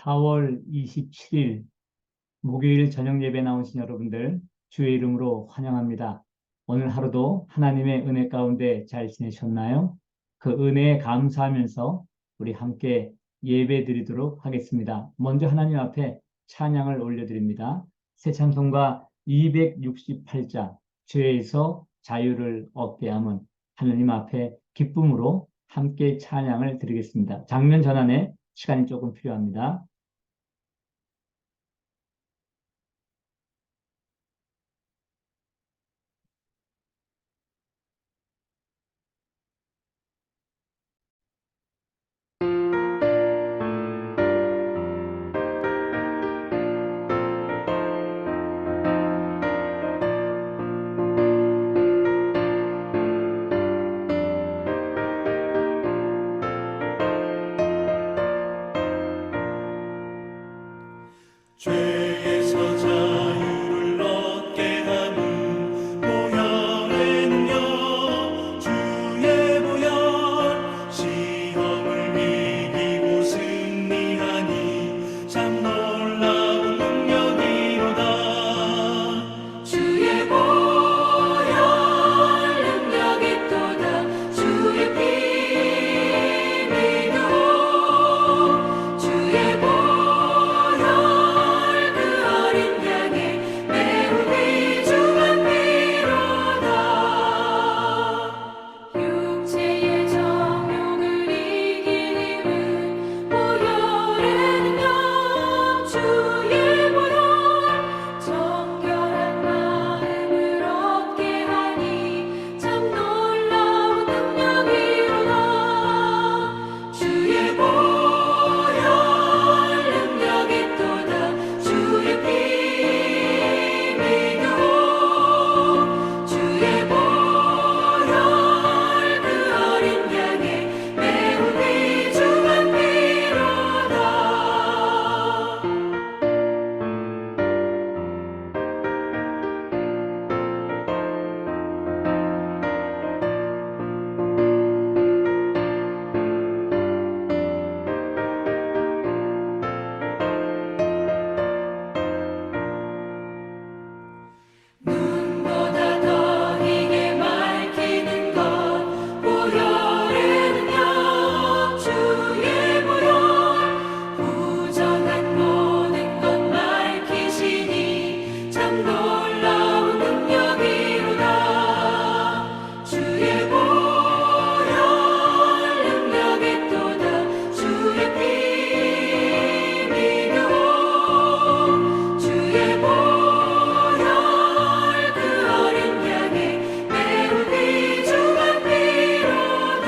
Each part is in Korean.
4월 27일 목요일 저녁 예배 나오신 여러분들 주의 이름으로 환영합니다. 오늘 하루도 하나님의 은혜 가운데 잘 지내셨나요? 그 은혜에 감사하면서 우리 함께 예배 드리도록 하겠습니다. 먼저 하나님 앞에 찬양을 올려드립니다. 새 찬송가 268장 죄에서 자유를 얻게 함은 하나님 앞에 기쁨으로 함께 찬양을 드리겠습니다. 장면 전환에 시간이 조금 필요합니다. 죄에서 자유를 얻게 함은 보혈에는요 주의 보혈 시험을 이기고 승리하니 참 놀라운 능력이로다. 주의 보혈 능력이 또다. 주의 피 믿어 주의 보혈 그 어린 양의 매우 귀중한 피로다. 육체의 정욕을 이길 힘은 보혈의 능력 주의 보혈 정결한 마음을 얻게 하니 참 놀라운 능력이로다. 주의 보혈 능력이 또다. 주의 피 믿어 주의 보혈 그 어린 양의 매우 귀중한 피로다. 눈보다 더 희게 밝히는 것 보혈의 능력 주의 보혈 부정한 모든 것 밝히시니 참 놀라운 능력이로다. 주의 보혈 능력이 또다. 주의 피 믿어 주의 보혈 그 어린 양의 매우 귀중한 피로다.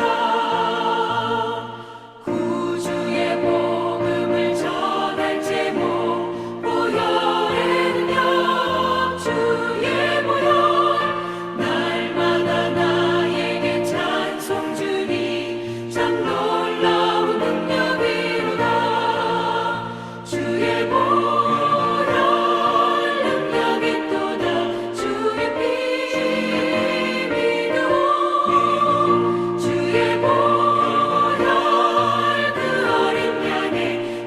구주의 복음을 전할 제목 보혈의 능력 주의 보혈 날마다 나에게 찬송 주니 참 놀라운 능력이로다. 주의 보혈 능력이 또다. 주의 피 믿어 주의 보혈 그 어린 양의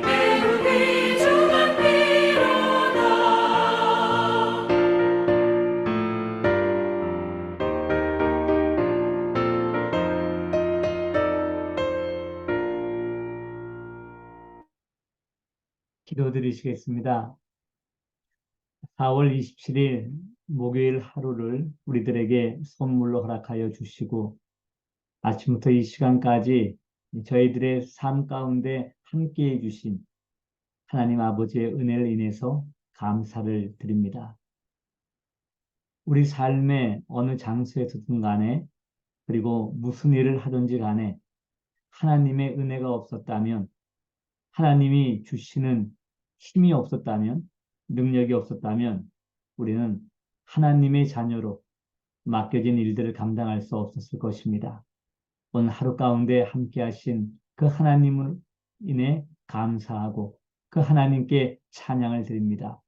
매우 귀중한 피로다. 기도드리시겠습니다. 4월 27일 목요일 하루를 우리들에게 선물로 허락하여 주시고 아침부터 이 시간까지 저희들의 삶 가운데 함께해 주신 하나님 아버지의 은혜를 인해서 감사를 드립니다. 우리 삶의 어느 장소에서든 간에 그리고 무슨 일을 하든지 간에 하나님의 은혜가 없었다면 하나님이 주시는 힘이 없었다면 능력이 없었다면 우리는 하나님의 자녀로 맡겨진 일들을 감당할 수 없었을 것입니다. 오늘 하루 가운데 함께 하신 그 하나님을 인해 감사하고 그 하나님께 찬양을 드립니다.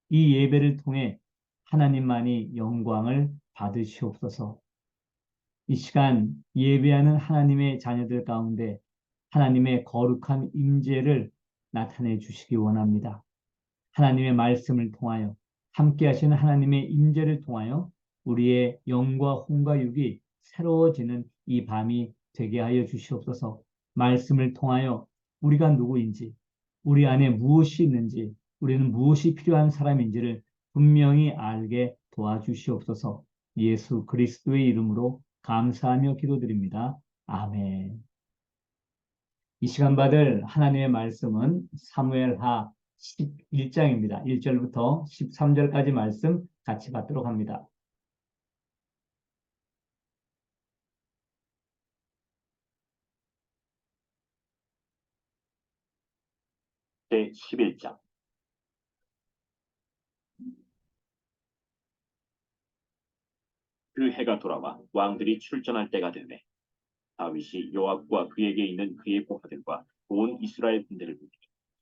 이 예배를 통해 하나님만이 영광을 받으시옵소서. 이 시간 예배하는 하나님의 자녀들 가운데 하나님의 거룩한 임재를 나타내 주시기 원합니다. 하나님의 말씀을 통하여 함께 하시는 하나님의 임재를 통하여 우리의 영과 혼과 육이 새로워지는 이 밤이 되게 하여 주시옵소서. 말씀을 통하여 우리가 누구인지, 우리 안에 무엇이 있는지, 우리는 무엇이 필요한 사람인지를 분명히 알게 도와주시옵소서. 예수 그리스도의 이름으로 감사하며 기도드립니다. 아멘. 이 시간 받을 하나님의 말씀은 사무엘하 11장입니다. 1절부터 13절까지 말씀 같이 받도록 합니다. 제11장. 그 해가 돌아와 왕들이 출전할 때가 되매 다윗이 요압과 그에게 있는 그의 부하들과 온 이스라엘 군대를 부르니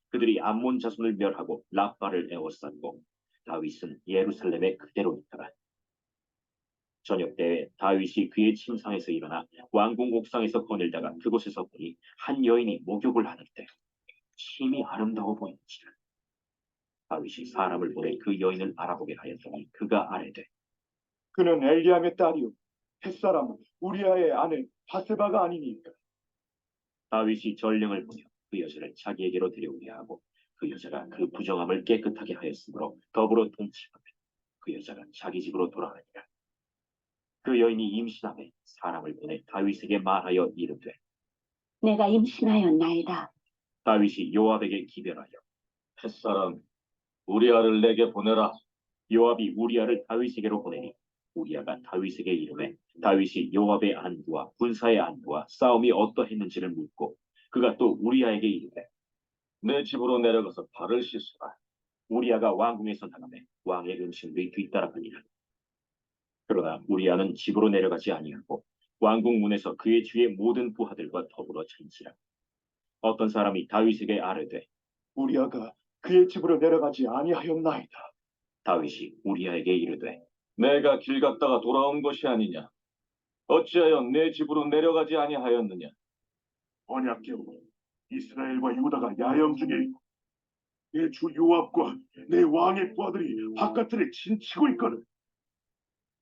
그들이 암몬 자손을 멸하고 라빠를 에워쌌고 다윗은 예루살렘에 그대로 있더라. 저녁 때에 다윗이 그의 침상에서 일어나 왕궁 옥상에서 거닐다가 그곳에서 보니 한 여인이 목욕을 하는데 심히 아름다워 보이는지라. 다윗이 사람을 보내 그 여인을 알아보게 하였더니 그가 아뢰되 그는 엘리암의 딸이요 햇사람 우리아의 아내 바세바가 아니니까. 다윗이 전령을 보내 그 여자를 자기에게로 데려오게 하고 그 여자가 그 부정함을 깨끗하게 하였으므로 더불어 동침하며 그 여자가 자기 집으로 돌아가니라. 그 여인이 임신하매 사람을 보내 다윗에게 말하여 이르되 내가 임신하였나이다. 다윗이 요압에게 기별하여 햇사람 우리아를 내게 보내라. 요압이 우리아를 다윗에게로 보내니 우리아가 다윗에게 이르매 다윗이 요압의 안부와 군사의 안부와 싸움이 어떠했는지를 묻고 그가 또 우리아에게 이르되 내 집으로 내려가서 발을 씻으라. 우리아가 왕궁에서 나가매 왕의 음식들이 뒤따라가니라. 그러나 우리아는 집으로 내려가지 아니하고 왕궁 문에서 그의 주의 모든 부하들과 더불어 잔치라. 어떤 사람이 다윗에게 아뢰되 우리아가 그의 집으로 내려가지 아니하였나이다. 다윗이 우리아에게 이르되 내가 길 갔다가 돌아온 것이 아니냐. 어찌하여 내 집으로 내려가지 아니하였느냐. 언약궤로 이스라엘과 유다가 야영 중에 있고 내 주 요압과 내 왕의 부하들이 바깥들에 진치고 있거든.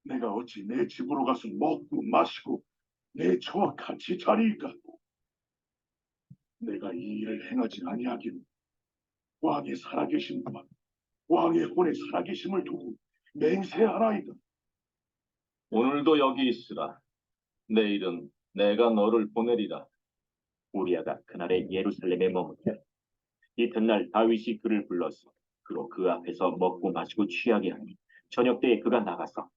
내가 어찌 내 집으로 가서 먹고 마시고 내 저와 같이 자리이까. 내가 이 일을 행하지 아니하기는 왕의 살아계심과 왕의 혼의 살아계심을 두고 맹세하나이다. 오늘도 여기 있으라. 내일은 내가 너를 보내리라. 우리아가 그날에 예루살렘에 머무르며 이튿날 다윗이 그를 불러서 그로 그 앞에서 먹고 마시고 취하게 하니 저녁 때에 그가 나가서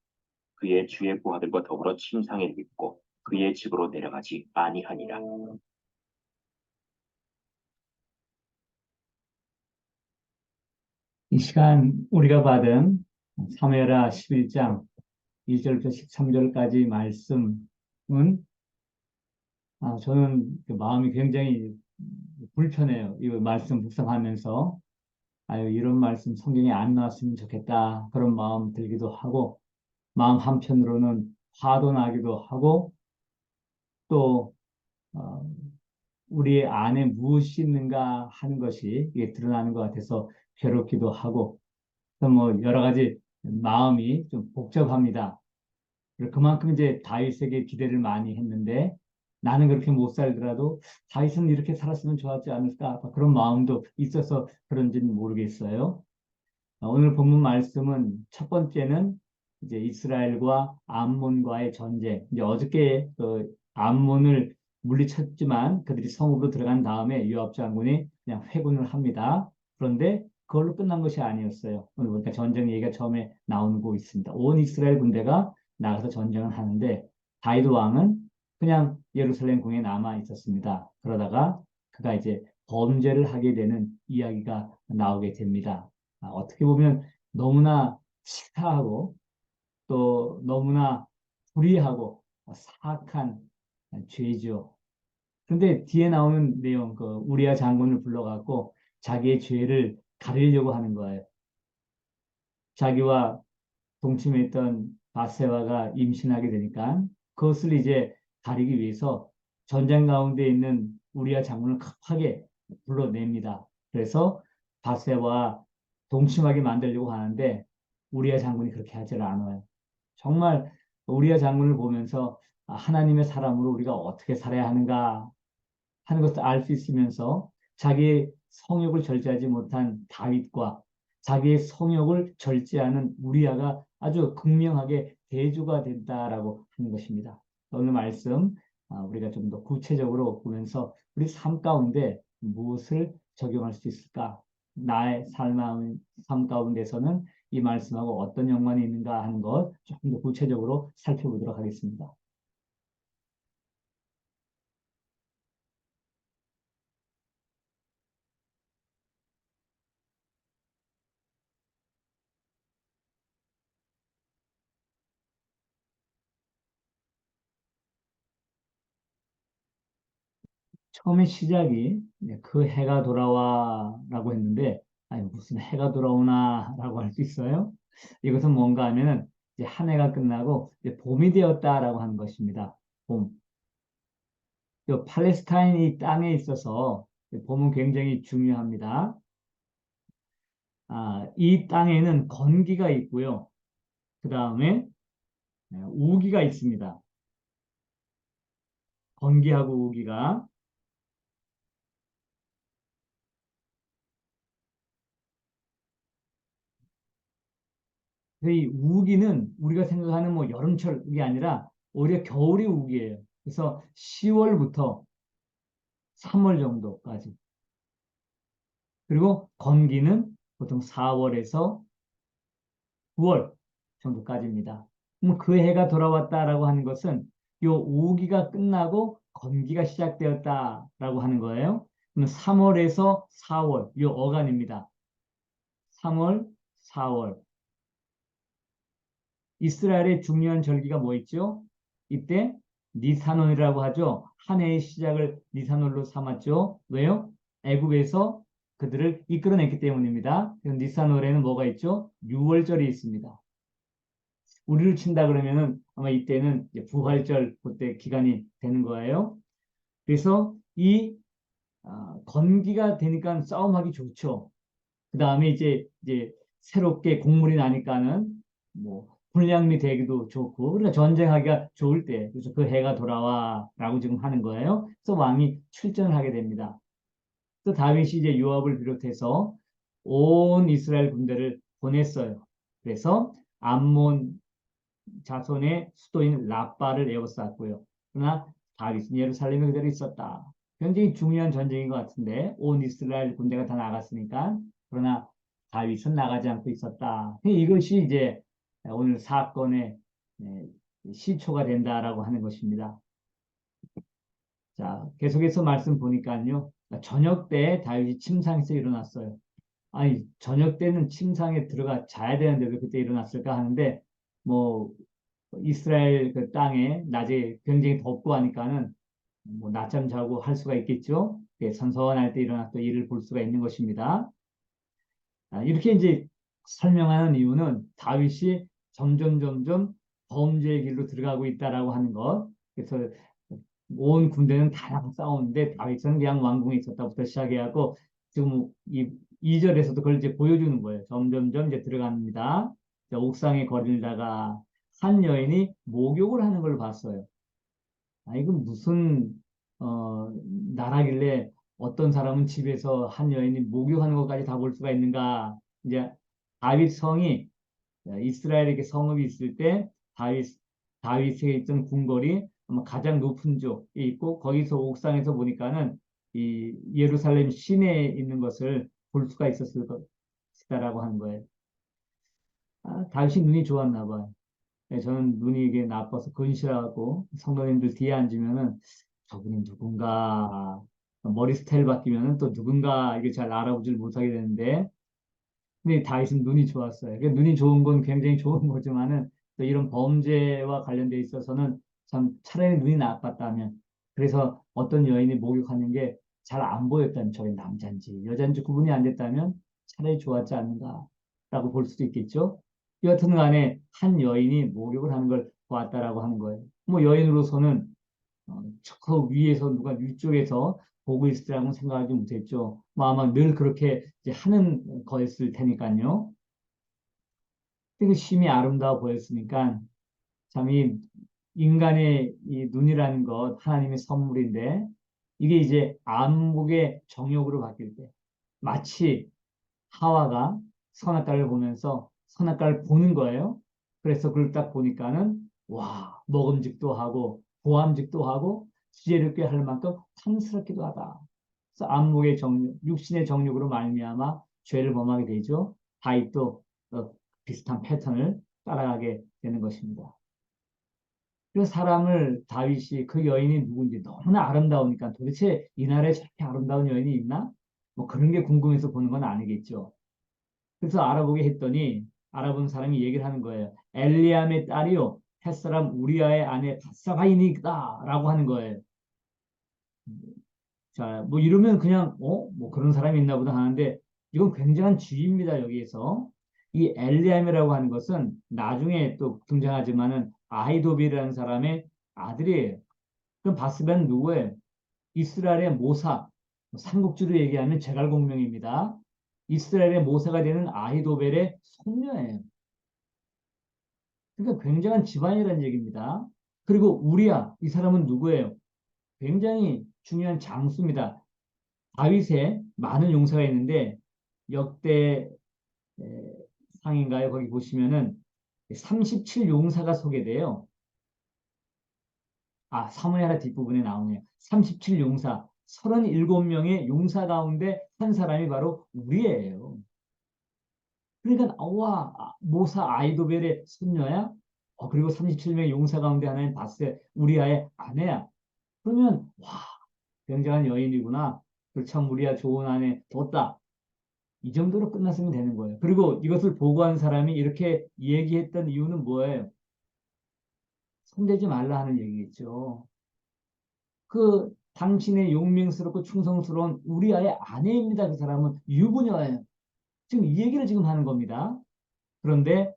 그의 주의 부하들과 더불어 침상에 눕고 그의 집으로 내려가지 아니하니라. 이 시간 우리가 받은 사무엘하 11장 1절부터 13절까지 말씀은 저는 마음이 굉장히 불편해요. 이 말씀 묵상하면서 이런 말씀 성경에 안 나왔으면 좋겠다 그런 마음 들기도 하고 마음 한편으로는 화도 나기도 하고 또 우리 안에 무엇이 있는가 하는 것이 이게 드러나는 것 같아서 괴롭기도 하고 또 뭐 여러 가지 마음이 좀 복잡합니다. 그만큼 이제 다윗에게 기대를 많이 했는데 나는 그렇게 못 살더라도 다윗은 이렇게 살았으면 좋았지 않을까 그런 마음도 있어서 그런지는 모르겠어요. 오늘 본문 말씀은 첫 번째는 이제 이스라엘과 암몬과의 전쟁. 이제 어저께 그 암몬을 물리쳤지만 그들이 성읍으로 들어간 다음에 요압 장군이 그냥 회군을 합니다. 그런데 그걸로 끝난 것이 아니었어요. 오늘 보니까 전쟁 얘기가 처음에 나오고 있습니다. 온 이스라엘 군대가 나가서 전쟁을 하는데 다윗 왕은 그냥 예루살렘 궁에 남아 있었습니다. 그러다가 그가 이제 범죄를 하게 되는 이야기가 나오게 됩니다. 어떻게 보면 너무나 치사하고 또 너무나 불의하고 사악한 죄죠. 그런데 뒤에 나오는 내용, 그 우리아 장군을 불러갖고 자기의 죄를 가리려고 하는 거예요. 자기와 동침했던 바세바가 임신하게 되니까 그것을 이제 가리기 위해서 전쟁 가운데 있는 우리아 장군을 급하게 불러냅니다. 그래서 바세와 동침하게 만들려고 하는데 우리아 장군이 그렇게 하지를 않아요. 정말 우리아 장군을 보면서 하나님의 사람으로 우리가 어떻게 살아야 하는가 하는 것을 알 수 있으면서 자기의 성욕을 절제하지 못한 다윗과 자기의 성욕을 절제하는 우리아가 아주 극명하게 대조가 된다라고 하는 것입니다. 오늘 말씀 우리가 좀 더 구체적으로 보면서 우리 삶 가운데 무엇을 적용할 수 있을까? 나의 삶 가운데서는 이 말씀하고 어떤 연관이 있는가 하는 것 조금 더 구체적으로 살펴보도록 하겠습니다. 처음에 시작이 그 해가 돌아와라고 했는데 아니 무슨 해가 돌아오나라고 할 수 있어요? 이것은 뭔가 하면은 이제 한 해가 끝나고 이제 봄이 되었다라고 하는 것입니다. 봄. 이 팔레스타인 이 땅에 있어서 봄은 굉장히 중요합니다. 이 땅에는 건기가 있고요. 그 다음에 우기가 있습니다. 건기하고 우기가. 이 우기는 우리가 생각하는 뭐 여름철 이게 아니라 오히려 겨울이 우기예요. 그래서 10월부터 3월 정도까지. 그리고 건기는 보통 4월에서 9월 정도까지입니다. 그럼 그 해가 돌아왔다라고 하는 것은 요 우기가 끝나고 건기가 시작되었다라고 하는 거예요. 그럼 3월에서 4월 요 어간입니다. 3월, 4월. 이스라엘의 중요한 절기가 뭐 있죠? 이때 니산월이라고 하죠. 한 해의 시작을 니산월로 삼았죠. 왜요? 애굽에서 그들을 이끌어냈기 때문입니다. 니산월에는 뭐가 있죠? 유월절이 있습니다. 우리를 친다 그러면은 아마 이때는 이제 부활절 그때 기간이 되는 거예요. 그래서 이 건기가 되니까 싸움하기 좋죠. 그 다음에 이제 새롭게 곡물이 나니까는 뭐 불량미 되기도 좋고 그러니까 전쟁하기가 좋을 때 그래서 그 해가 돌아와라고 지금 하는 거예요. 그래서 왕이 출전을 하게 됩니다. 또 다윗이 이제 요압을 비롯해서 온 이스라엘 군대를 보냈어요. 그래서 암몬 자손의 수도인 라빠를 에워쌌고요. 그러나 다윗은 예루살렘에 그대로 있었다. 굉장히 중요한 전쟁인 것 같은데 온 이스라엘 군대가 다 나갔으니까 그러나 다윗은 나가지 않고 있었다. 이것이 이제 오늘 사건의 시초가 된다라고 하는 것입니다. 자, 계속해서 말씀 보니까요. 저녁 때 다윗이 침상에서 일어났어요. 아니, 저녁 때는 침상에 들어가 자야 되는데 왜 그때 일어났을까 하는데 뭐 이스라엘 그 땅에 낮에 굉장히 덥고 하니까는 뭐 낮잠 자고 할 수가 있겠죠. 선선할 때 일어나 또 일을 볼 수가 있는 것입니다. 이렇게 이제 설명하는 이유는 다윗이 점점 범죄의 길로 들어가고 있다라고 하는 것. 그래서 온 군대는 다 싸우는데 다윗은 그냥 왕궁에 있었다부터 시작해갖고 지금 이 2절에서도 그걸 이제 보여주는 거예요. 점점점 이제 들어갑니다. 옥상에 거닐다가 한 여인이 목욕을 하는 걸 봤어요. 이건 무슨 나라길래 어떤 사람은 집에서 한 여인이 목욕하는 것까지 다 볼 수가 있는가? 이제 다윗 성이 이스라엘에게 성읍이 있을 때 다윗에게 있던 궁궐이 아마 가장 높은 쪽에 있고 거기서 옥상에서 보니까는 이 예루살렘 시내에 있는 것을 볼 수가 있었을 것이다라고 하는 거예요. 다윗이 눈이 좋았나 봐요. 저는 눈이 이게 나빠서 근시하고 성도님들 뒤에 앉으면은 저분이 누군가 머리 스타일 바뀌면은 또 누군가 이게 잘 알아보질 못하게 되는데 근데 다윗은 눈이 좋았어요. 눈이 좋은 건 굉장히 좋은 거지만은 또 이런 범죄와 관련돼 있어서는 참 차라리 눈이 나빴다면 그래서 어떤 여인이 목욕하는 게 잘 안 보였다면 저게 남자인지 여자인지 구분이 안 됐다면 차라리 좋았지 않는가라고 볼 수도 있겠죠. 여하튼 간에 한 여인이 목욕을 하는 걸 보았다라고 하는 거예요. 뭐 여인으로서는 저 위에서 누가 위쪽에서 보고 있으라고 생각하지 못했죠. 뭐 아마 늘 그렇게 이제 하는 거였을 테니까요. 되게 심히 아름다워 보였으니까 참 이 인간의 이 눈이라는 것 하나님의 선물인데 이게 이제 안목의 정욕으로 바뀔 때 마치 하와가 선악과를 보면서 선악과를 보는 거예요. 그래서 그걸 딱 보니까는 와 먹음직도 하고 보암직도 하고 지혜롭게 할 만큼 탐스럽기도 하다. 그래서 안목의 정욕, 육신의 정욕으로 말미암아 죄를 범하게 되죠. 다윗도 비슷한 패턴을 따라가게 되는 것입니다. 그 사람을 다윗이 그 여인이 누군지 너무나 아름다우니까 도대체 이 나라에 저렇게 아름다운 여인이 있나? 뭐 그런 게 궁금해서 보는 건 아니겠죠. 그래서 알아보게 했더니 알아본 사람이 얘기를 하는 거예요. 엘리암의 딸이요 햇사람 우리아의 아내 밧사바이니다라고 하는 거예요. 자, 뭐 이러면 그냥 뭐 그런 사람이 있나 보다 하는데 이건 굉장한 주의입니다. 여기에서 이 엘리암이라고 하는 것은 나중에 또 등장하지만은 아히도빌이라는 사람의 아들이에요. 그럼 바스바는 누구예요? 이스라엘의 모사, 삼국지로 얘기하면 제갈공명입니다. 이스라엘의 모사가 되는 아히도벨의 손녀예요. 그러니까 굉장한 집안이라는 얘기입니다. 그리고 우리야, 이 사람은 누구예요? 굉장히 중요한 장수입니다. 다윗에 많은 용사가 있는데 역대 상인가요? 거기 보시면은 37용사가 소개돼요. 사무엘 하나 뒷부분에 나오네요. 37용사, 37명의 용사 가운데 한 사람이 바로 우리예요. 그러니까 모사 아이도벨의 손녀야? 그리고 37명의 용사 가운데 하나인 바세 우리아의 아내야. 그러면 굉장한 여인이구나. 참 우리야 좋은 아내 뒀다. 이 정도로 끝났으면 되는 거예요. 그리고 이것을 보고한 사람이 이렇게 얘기했던 이유는 뭐예요? 손대지 말라 하는 얘기겠죠. 그 당신의 용맹스럽고 충성스러운 우리아의 아내입니다. 그 사람은 유부녀예요. 지금 이 얘기를 지금 하는 겁니다. 그런데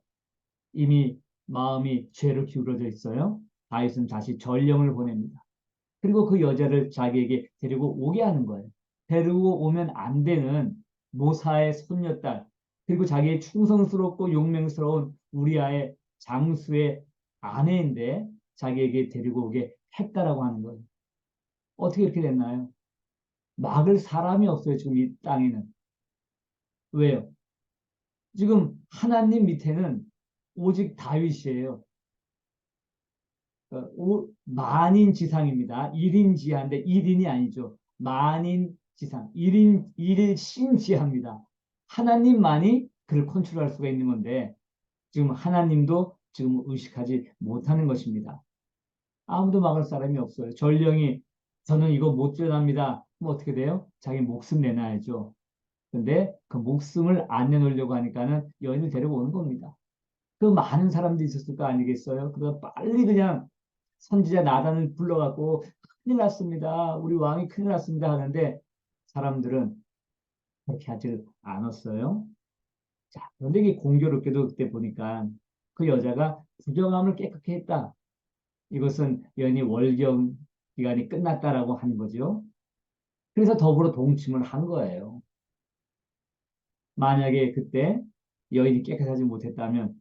이미 마음이 죄로 기울어져 있어요. 다윗은 다시 전령을 보냅니다. 그리고 그 여자를 자기에게 데리고 오게 하는 거예요. 데리고 오면 안 되는 모사의 손녀딸, 그리고 자기의 충성스럽고 용맹스러운 우리아의 장수의 아내인데 자기에게 데리고 오게 했다라고 하는 거예요. 어떻게 이렇게 됐나요? 막을 사람이 없어요. 지금 이 땅에는. 왜요? 지금 하나님 밑에는 오직 다윗이에요. 만인 지상입니다. 1인 지하인데 1인이 아니죠. 만인 지상, 1인 1신 지하입니다. 하나님만이 그를 컨트롤할 수가 있는 건데 지금 하나님도 지금 의식하지 못하는 것입니다. 아무도 막을 사람이 없어요. 전령이 저는 이거 못 전합니다. 그럼 어떻게 돼요? 자기 목숨 내놔야죠. 근데 그 목숨을 안 내놓으려고 하니까는 여인을 데리고 오는 겁니다. 그 많은 사람들이 있었을 거 아니겠어요? 그래서 빨리 그냥 선지자 나단을 불러갖고 큰일 났습니다. 우리 왕이 큰일 났습니다 하는데 사람들은 그렇게 하지 않았어요. 자, 그런데 이게 공교롭게도 그때 보니까 그 여자가 부정함을 깨끗게 했다. 이것은 연이 월경 기간이 끝났다라고 하는 거죠. 그래서 더불어 동침을 한 거예요. 만약에 그때 여인이 깨끗하지 못했다면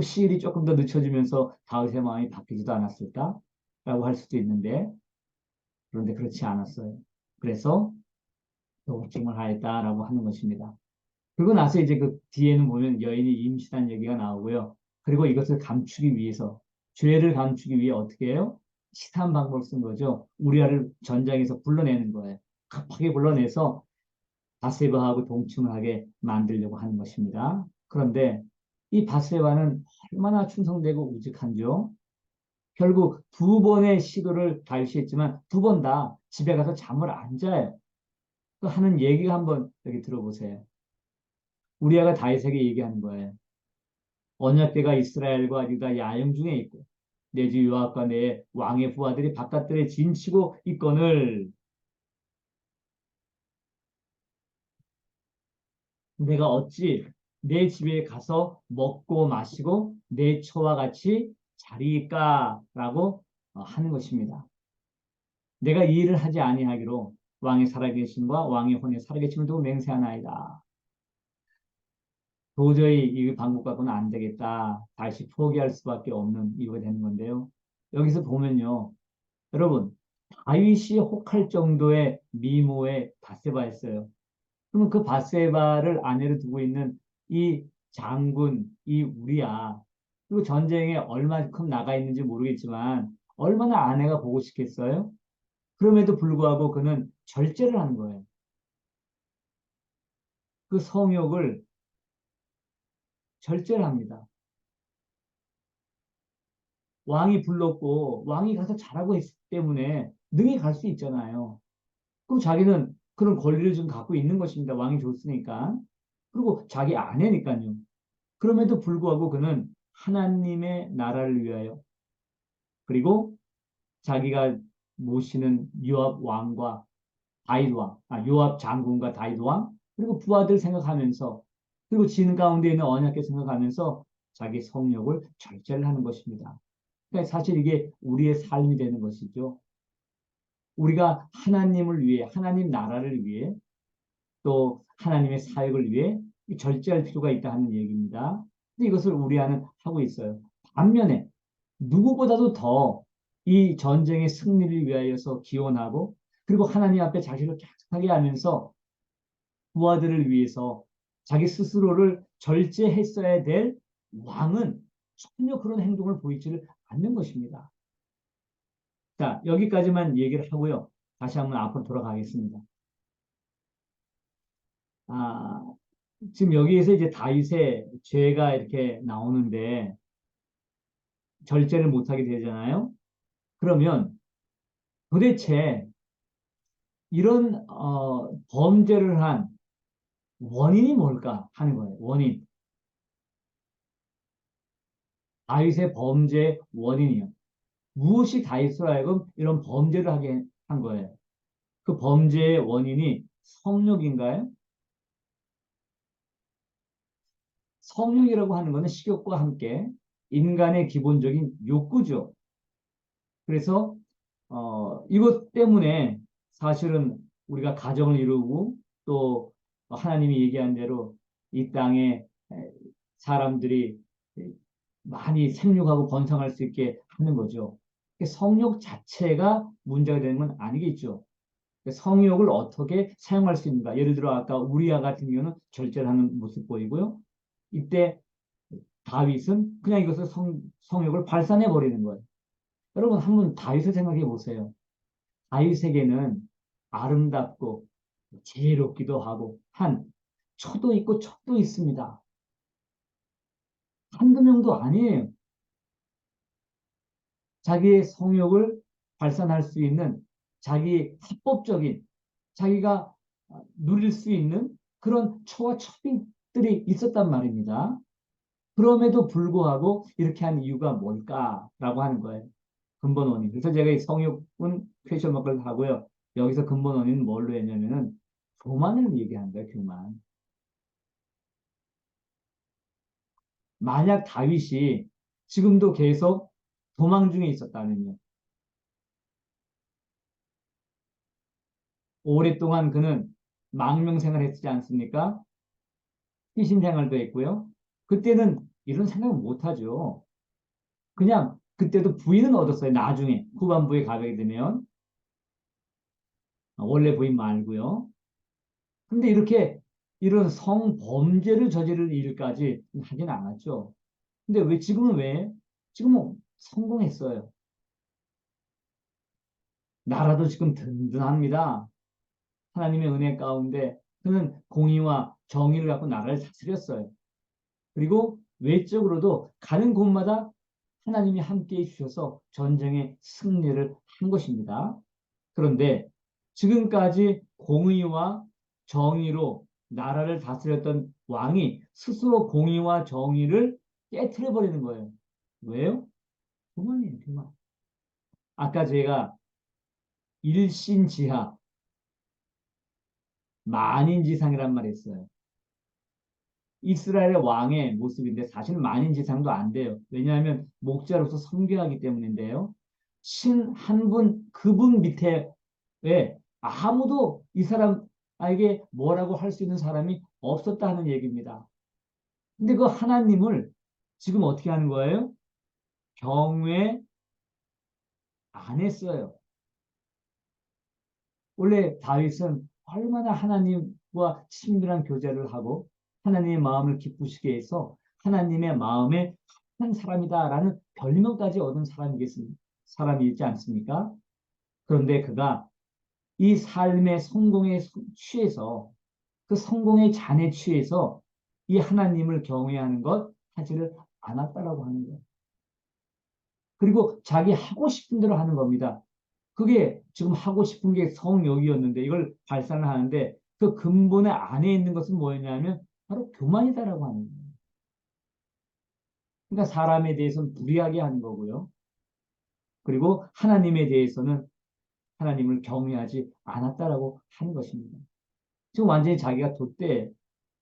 시일이 조금 더 늦춰지면서 다윗의 마음이 바뀌지도 않았을까? 라고 할 수도 있는데 그런데 그렇지 않았어요. 그래서 동침을 하였다라고 하는 것입니다. 그리고 나서 이제 그 뒤에는 보면 여인이 임신한 얘기가 나오고요. 그리고 이것을 감추기 위해서 죄를 감추기 위해 어떻게 해요? 시탄 방법을 쓴 거죠. 우리아를 전장에서 불러내는 거예요. 급하게 불러내서 바세바하고 동침을 하게 만들려고 하는 것입니다. 그런데 이 바세바는 얼마나 충성되고 우직한지요. 결국 두 번의 시도를 다윗이 했지만 두 번 다 집에 가서 잠을 안 자요. 그 하는 얘기가 한번 여기 들어보세요. 우리아가 다윗에게 얘기하는 거예요. 언약궤가 이스라엘과 유다 야영 중에 있고 내 주 요압과 내 왕의 부하들이 바깥들에 진치고 있거늘 내가 어찌 내 집에 가서 먹고 마시고 내 처와 같이 자리일까라고 하는 것입니다. 내가 이 일을 하지 아니하기로 왕의 살아계심과 왕의 혼의 살아계심을 두고 맹세하나이다. 도저히 이 방법 갖고는 안 되겠다. 다시 포기할 수밖에 없는 이유가 되는 건데요. 여기서 보면요. 여러분, 다윗이 혹할 정도의 미모의 바세바였어요. 그러면 그 바세바를 아내로 두고 있는 이 장군, 이 우리야. 그리고 전쟁에 얼마큼 나가 있는지 모르겠지만 얼마나 아내가 보고 싶겠어요? 그럼에도 불구하고 그는 절제를 하는 거예요. 그 성욕을 절제를 합니다. 왕이 불렀고 왕이 가서 잘하고 있기 때문에 능히 갈 수 있잖아요. 그럼 자기는 그런 권리를 좀 갖고 있는 것입니다. 왕이 줬으니까. 그리고 자기 아내니까요. 그럼에도 불구하고 그는 하나님의 나라를 위하여 그리고 자기가 모시는 요압 왕과 다윗 왕, 요압 장군과 다윗 왕 그리고 부하들 생각하면서 그리고 진 가운데 있는 언약계 생각하면서 자기 성욕을 절제를 하는 것입니다. 그러니까 사실 이게 우리의 삶이 되는 것이죠. 우리가 하나님을 위해, 하나님 나라를 위해, 또 하나님의 사역을 위해 절제할 필요가 있다 하는 얘기입니다. 근데 이것을 우리 안은 하고 있어요. 반면에 누구보다도 더 이 전쟁의 승리를 위하여서 기원하고 그리고 하나님 앞에 자신을 깨끗하게 하면서 부하들을 위해서 자기 스스로를 절제했어야 될 왕은 전혀 그런 행동을 보이지를 않는 것입니다. 자, 여기까지만 얘기를 하고요. 다시 한번 앞으로 돌아가겠습니다. 아, 지금 여기에서 이제 다윗의 죄가 이렇게 나오는데 절제를 못하게 되잖아요. 그러면 도대체 이런 범죄를 한 원인이 뭘까 하는 거예요. 원인. 다윗의 범죄의 원인이요. 무엇이 다윗으로 하여금 이런 범죄를 하게 한 거예요. 그 범죄의 원인이 성욕인가요? 성욕이라고 하는 것은 식욕과 함께 인간의 기본적인 욕구죠. 그래서 이것 때문에 사실은 우리가 가정을 이루고 또 하나님이 얘기한 대로 이 땅에 사람들이 많이 생육하고 번성할 수 있게 하는 거죠. 성욕 자체가 문제가 되는 건 아니겠죠. 성욕을 어떻게 사용할 수 있는가? 예를 들어 아까 우리아 같은 경우는 절제를 하는 모습 보이고요. 이때 다윗은 그냥 이것을 성욕을 발산해 버리는 거예요. 여러분 한번 다윗을 생각해 보세요. 다윗에게는 아름답고 지혜롭기도 하고 한 초도 있고 척도 있습니다. 한두 명도 아니에요. 자기의 성욕을 발산할 수 있는 자기 합법적인 자기가 누릴 수 있는 그런 초와 척들이 있었단 말입니다. 그럼에도 불구하고 이렇게 한 이유가 뭘까라고 하는 거예요. 근본 원인. 그래서 제가 이 성욕은 퀘션 마크를 하고요. 여기서 근본 원인은 뭘로 했냐면은 교만을 얘기한 거예요. 교만. 만약 다윗이 지금도 계속 도망 중에 있었다면요. 오랫동안 그는 망명 생활을 했지 않습니까? 피신 생활도 했고요. 그때는 이런 생각을 못 하죠. 그냥 그때도 부인은 얻었어요. 나중에 후반부에 가게 되면 원래 부인 말고요. 근데 이렇게 이런 성범죄를 저지를 일까지 하진 않았죠. 근데 왜 지금은 왜? 지금은 성공했어요. 나라도 지금 든든합니다. 하나님의 은혜 가운데 그는 공의와 정의를 갖고 나라를 다스렸어요. 그리고 외적으로도 가는 곳마다 하나님이 함께해 주셔서 전쟁의 승리를 한 것입니다. 그런데 지금까지 공의와 정의로 나라를 다스렸던 왕이 스스로 공의와 정의를 깨트려 버리는 거예요. 왜요? 교만이에요, 교만. 아까 제가 일신지하 만인지상이란 말 했어요. 이스라엘의 왕의 모습인데 사실은 만인지상도 안 돼요. 왜냐하면 목자로서 섬겨하기 때문인데요. 신 한 분, 그분 밑에 아무도 이 사람에게 뭐라고 할 수 있는 사람이 없었다는 얘기입니다. 근데 그 하나님을 지금 어떻게 하는 거예요? 경외 안 했어요. 원래 다윗은 얼마나 하나님과 친밀한 교제를 하고 하나님의 마음을 기쁘시게 해서 하나님의 마음에 한 사람이다라는 별명까지 얻은 사람이지 않습니까? 그런데 그가 이 삶의 성공에 취해서 그 성공의 잔에 취해서 이 하나님을 경외하는 것 하지를 않았다라고 하는 거예요. 그리고 자기 하고 싶은 대로 하는 겁니다. 그게 지금 하고 싶은 게 성욕이었는데 이걸 발산을 하는데 그 근본의 안에 있는 것은 뭐였냐면 바로 교만이다라고 하는 거예요. 그러니까 사람에 대해서는 불의하게 하는 거고요. 그리고 하나님에 대해서는 하나님을 경외하지 않았다라고 하는 것입니다. 지금 완전히 자기가 돛대.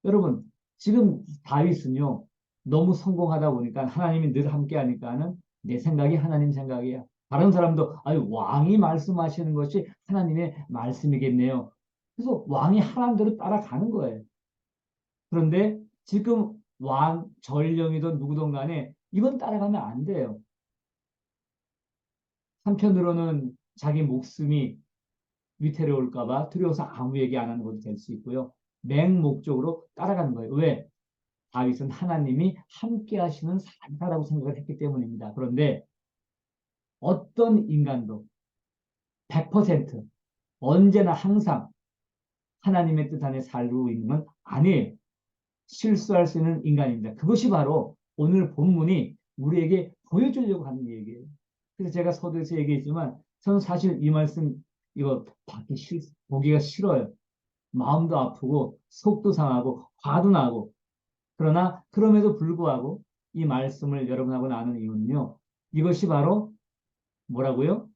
여러분, 지금 다윗은요, 너무 성공하다 보니까 하나님이 늘 함께 하니까는 내 생각이 하나님 생각이야. 다른 사람도, 아유, 왕이 말씀하시는 것이 하나님의 말씀이겠네요. 그래서 왕이 하라는 대로 따라가는 거예요. 그런데 지금 왕, 전령이든 누구든 간에 이건 따라가면 안 돼요. 한편으로는 자기 목숨이 위태로울까봐 두려워서 아무 얘기 안 하는 것도 될 수 있고요. 맹목적으로 따라가는 거예요. 왜? 다윗은 하나님이 함께 하시는 사람이라고 생각을 했기 때문입니다. 그런데 어떤 인간도 100% 언제나 항상 하나님의 뜻 안에 살고 있는 건 아니에요. 실수할 수 있는 인간입니다. 그것이 바로 오늘 본문이 우리에게 보여주려고 하는 얘기예요. 그래서 제가 서두에서 얘기했지만 저는 사실 이 말씀 이거 보기가 싫어요. 마음도 아프고 속도 상하고 화도 나고 그러나 그럼에도 불구하고 이 말씀을 여러분하고 나눈 이유는요. 이것이 바로 뭐라고요?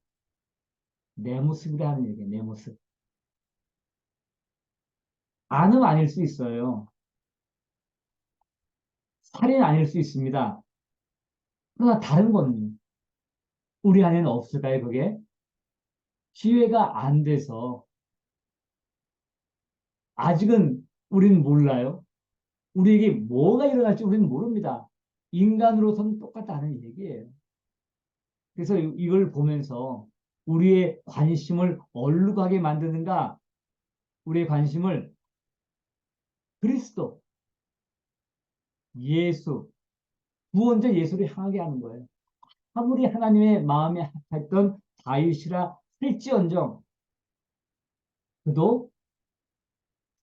내 모습이라 하는 얘기예요. 내 모습. 안은 아닐 수 있어요. 살인 아닐 수 있습니다. 그러나 다른 거는요. 우리 안에는 없을까요, 그게? 기회가 안 돼서 아직은 우리는 몰라요. 우리에게 뭐가 일어날지 우리는 모릅니다. 인간으로서는 똑같다는 얘기예요. 그래서 이걸 보면서 우리의 관심을 어디로 가게 만드는가? 우리의 관심을 그리스도, 예수, 구원자 예수를 향하게 하는 거예요. 아무리 하나님의 마음에 합했던 다윗이라 할지언정 그도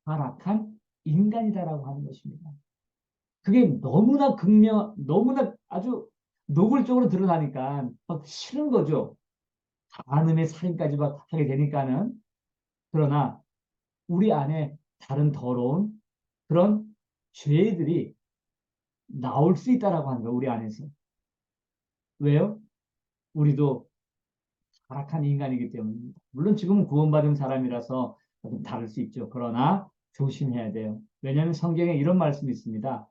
타락한 인간이다라고 하는 것입니다. 그게 너무나 아주 노골적으로 드러나니까 막 싫은 거죠. 간음의 살인까지 막 하게 되니까는. 그러나 우리 안에 다른 더러운 그런 죄들이 나올 수 있다라고 하는 거예요. 우리 안에서. 왜요? 우리도 타락한 인간이기 때문입니다. 물론 지금은 구원받은 사람이라서 좀 다를 수 있죠. 그러나 조심해야 돼요. 왜냐하면 성경에 이런 말씀이 있습니다.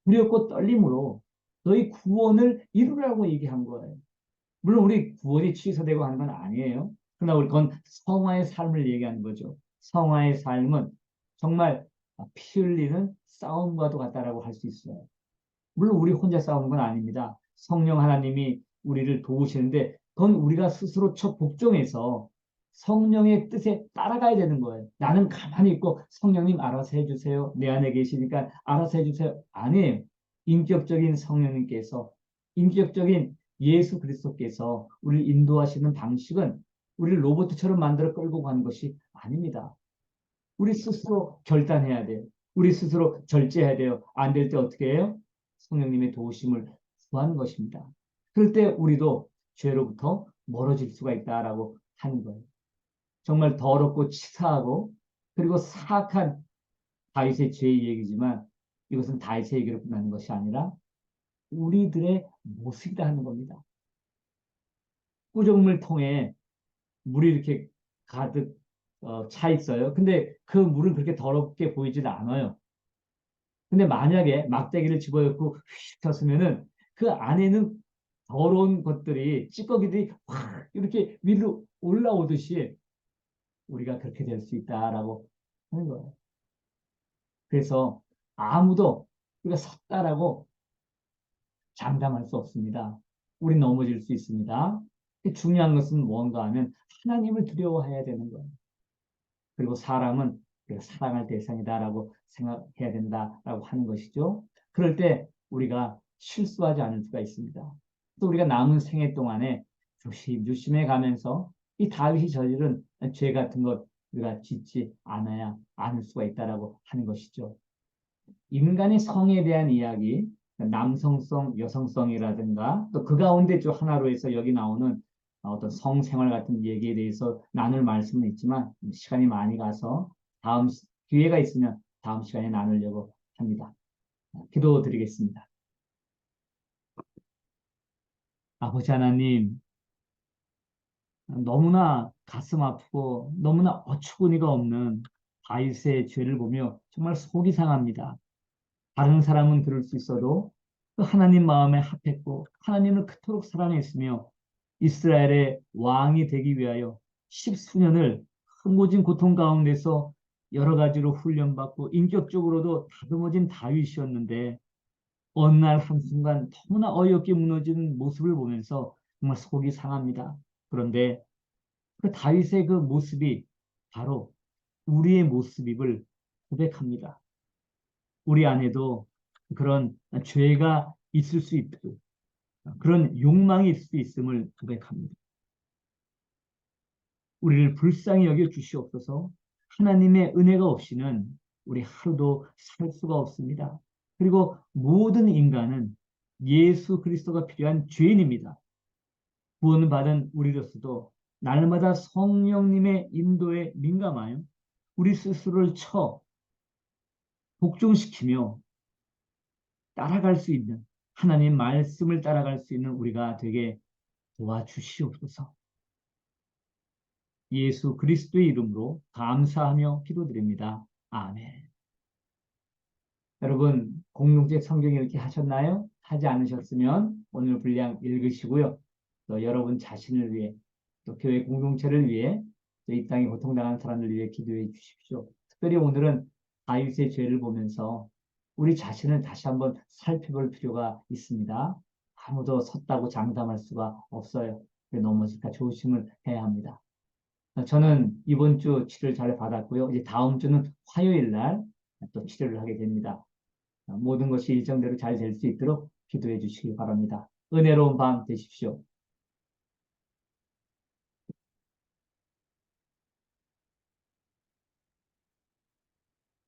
두렵고 떨림으로 너희 구원을 이루라고 얘기한 거예요. 물론 우리 구원이 취소되고 하는 건 아니에요. 그러나 우리 그건 성화의 삶을 얘기하는 거죠. 성화의 삶은 정말 피 흘리는 싸움과도 같다라고 할 수 있어요. 물론 우리 혼자 싸우는 건 아닙니다. 성령 하나님이 우리를 도우시는데 그건 우리가 스스로 복종해서 성령의 뜻에 따라가야 되는 거예요. 나는 가만히 있고 성령님 알아서 해주세요. 내 안에 계시니까 알아서 해주세요. 아니에요. 인격적인 성령님께서 인격적인 예수 그리스도께서 우리를 인도하시는 방식은 우리를 로봇처럼 만들어 끌고 가는 것이 아닙니다. 우리 스스로 결단해야 돼요. 우리 스스로 절제해야 돼요. 안 될 때 어떻게 해요? 성령님의 도우심을 구하는 것입니다. 그럴 때 우리도 죄로부터 멀어질 수가 있다라고 하는 거예요. 정말 더럽고 치사하고 그리고 사악한 다윗의 죄의 얘기지만 이것은 다윗의 얘기로 끝나는 것이 아니라 우리들의 모습이다 하는 겁니다. 꾸정물 통에 물이 이렇게 가득 차 있어요. 근데 그 물은 그렇게 더럽게 보이질 않아요. 근데 만약에 막대기를 집어넣고 휙 쳤으면은 그 안에는 더러운 것들이 찌꺼기들이 확 이렇게 위로 올라오듯이 우리가 그렇게 될 수 있다라고 하는 거예요. 그래서 아무도 우리가 섰다라고 장담할 수 없습니다. 우리 넘어질 수 있습니다. 중요한 것은 뭔가 하면 하나님을 두려워해야 되는 거예요. 그리고 사람은 우리가 사랑할 대상이다라고 생각해야 된다라고 하는 것이죠. 그럴 때 우리가 실수하지 않을 수가 있습니다. 또 우리가 남은 생애 동안에 조심조심해 가면서 이 다윗이 저지른 죄 같은 것 우리가 짓지 않을 수가 있다라고 하는 것이죠. 인간의 성에 대한 이야기, 남성성, 여성성이라든가 또 그 가운데 좀 하나로 해서 여기 나오는 어떤 성생활 같은 얘기에 대해서 나눌 말씀은 있지만 시간이 많이 가서 기회가 있으면 다음 시간에 나누려고 합니다. 기도드리겠습니다. 아버지 하나님, 너무나 가슴 아프고 너무나 어처구니가 없는 다윗의 죄를 보며 정말 속이 상합니다. 다른 사람은 그럴 수 있어도 그 하나님 마음에 합했고 하나님을 그토록 사랑했으며 이스라엘의 왕이 되기 위하여 십수년을 흥고진 고통 가운데서 여러 가지로 훈련받고 인격적으로도 다듬어진 다윗이었는데 어느 날 한순간 너무나 어이없게 무너지는 모습을 보면서 정말 속이 상합니다. 그런데 그 다윗의 그 모습이 바로 우리의 모습임을 고백합니다. 우리 안에도 그런 죄가 있을 수 있고 그런 욕망이 있을 수 있음을 고백합니다. 우리를 불쌍히 여겨 주시옵소서. 하나님의 은혜가 없이는 우리 하루도 살 수가 없습니다. 그리고 모든 인간은 예수 그리스도가 필요한 죄인입니다. 구원을 받은 우리로서도 날마다 성령님의 인도에 민감하여 우리 스스로를 복종시키며 따라갈 수 있는 하나님 말씀을 따라갈 수 있는 우리가 되게 도와주시옵소서. 예수 그리스도의 이름으로 감사하며 기도드립니다. 아멘. 여러분 공동체 성경 읽기 하셨나요? 하지 않으셨으면 오늘 분량 읽으시고요. 또 여러분 자신을 위해 또 교회 공동체를 위해 또 이 땅에 고통당한 사람들 위해 기도해 주십시오. 특별히 오늘은 다윗의 죄를 보면서 우리 자신을 다시 한번 살펴볼 필요가 있습니다. 아무도 섰다고 장담할 수가 없어요. 넘어질까 조심을 해야 합니다. 저는 이번 주 치료를 잘 받았고요. 이제 다음 주는 화요일 날 또 치료를 하게 됩니다. 모든 것이 일정대로 잘 될 수 있도록 기도해 주시기 바랍니다. 은혜로운 밤 되십시오.